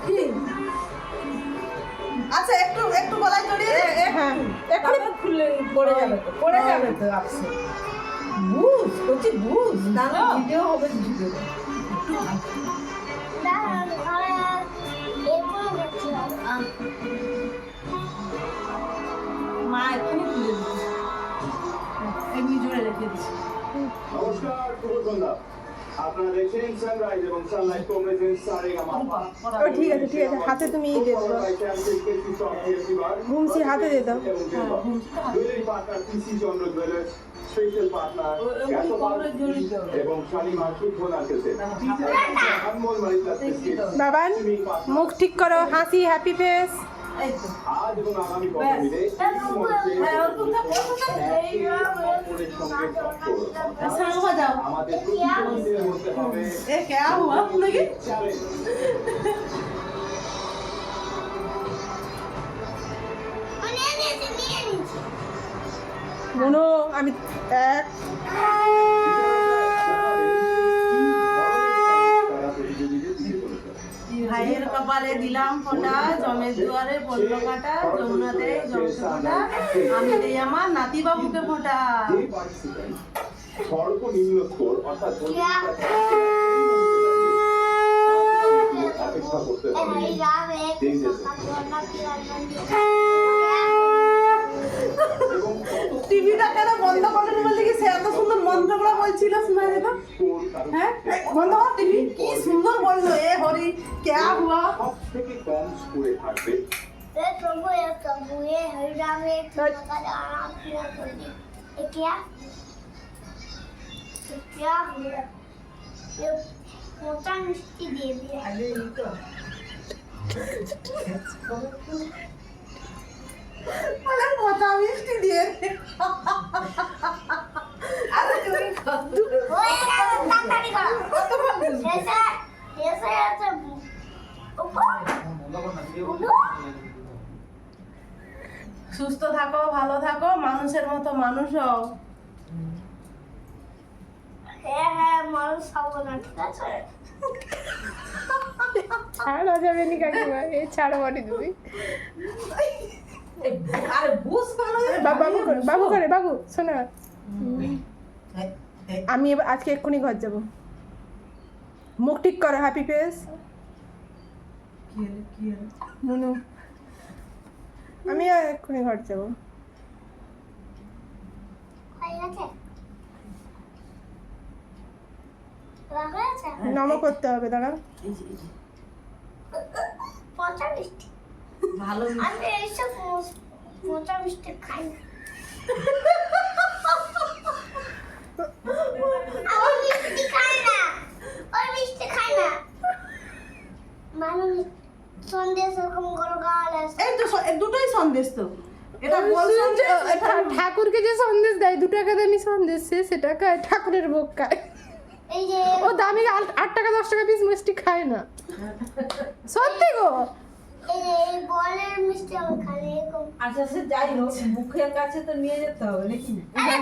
কি আচ্ছা একটু একটু গলায় জড়িয়ে হ্যাঁ এখন খুলে পড়ে যাবে তো আপসে বুঝ করছি বুঝ না ভিডিও হবে ভিডিও মা এখানে খুলে দিচ্ছে এমনি জোরে রেখে দিচ্ছে নমস্কার শুভ সন্ধ্যা আপনারা দেখছেন সানরাইজ এবং সানলাইট কম্বিনেশন সারেগামা ও ঠিক আছে হাতে তুমি দিয়ে দাও ঘুমসি হাতে দিয়ে দাও জুয়েলারি পার্টনার পিসি চন্দ্র জুয়েলার্স স্পেশাল পার্টনার এবং শালিমার শুদ্ধ নাচেছে আনমোল মারিপ্লাস বাবান মুখ ঠিক করো হাসি হ্যাপি ফেস এই তো আজ এবং আগামী কত মিলে संग हो जाओ আমাদের প্রতিদিনের মধ্যে হবে ए क्या हुआ लगी চ্যালেঞ্জ মনো আমি এক ভাইয়ের কপালে দিলাম ফোঁটা জমের দুয়ারে পড়লো কাটা যমুনাতে জমছে ফোঁটা আমি দেই আমার নাতি বাবুকে ফোঁটা যে পার্টিসিপেন্ট সর্বনিম্ন স্কোর অর্থাৎ অপেক্ষা করতে হবে টিভিটা কেন বন্ধ করেন বলে কি সে এত সুন্দর মন্ত্রগুলো বলছিল শোনা যেত হ্যাঁ বন্ধ কর টিভি কি সুন্দর বললো এ হরি क्या हुआ সব থেকে কম স্কোরে থাকবে प्रभु ये हरि राम ये आराम पूरा कर दी ये क्या हुआ ये मोटा मिष्टी दे दिया अरे ये तो মানে মোটা মিষ্টি দিয়ে আরে তুমি ओए ताड़ी करो ऐसे ऐसे ऐसे ऊपर সুস্থ থাকো ভালো থাকো মানুষের মতো মানুষ হও হ্যাঁ মানুষ খাবো না ঠিক আছে ছাড়া যাবে নি কাকিমা এই ছাড়ো বাড়ি তুমি আরে বুঝ ভালো বাবু শোনা আমি এবার আজকে এক্ষুনি ঘর যাব মুখ ঠিক করো হ্যাপি ফেস নুনু আমি এক্ষুনি ঘর যাব হয়ে গেছে রাখা আছে নমো করতে হবে দাঁড়া পচা মিষ্টি ভালো আমি এইসব পচা মিষ্টি খাই না আমি মিষ্টি খাই না ওই মিষ্টি খাই না মানুষ সন্দেশ এরকম করে গাল আছে এই তো দুটোই সন্দেশ তো এটা গোল সন্দেশ ঠাকুরকে যে সন্দেশ দেয় 2 টাকা দামি সন্দেশ সেটা খায় ঠাকুরের ভোগ খায় এই যে ও দামি 8 টাকা 10 টাকা পিস মিষ্টি খায় না সত্যি গো এই যে এই বলের মিষ্টি আমি খাই না এরকম আচ্ছা সে যাই হোক মুখের কাছে তো নিয়ে যেতে হবে নাকি আরে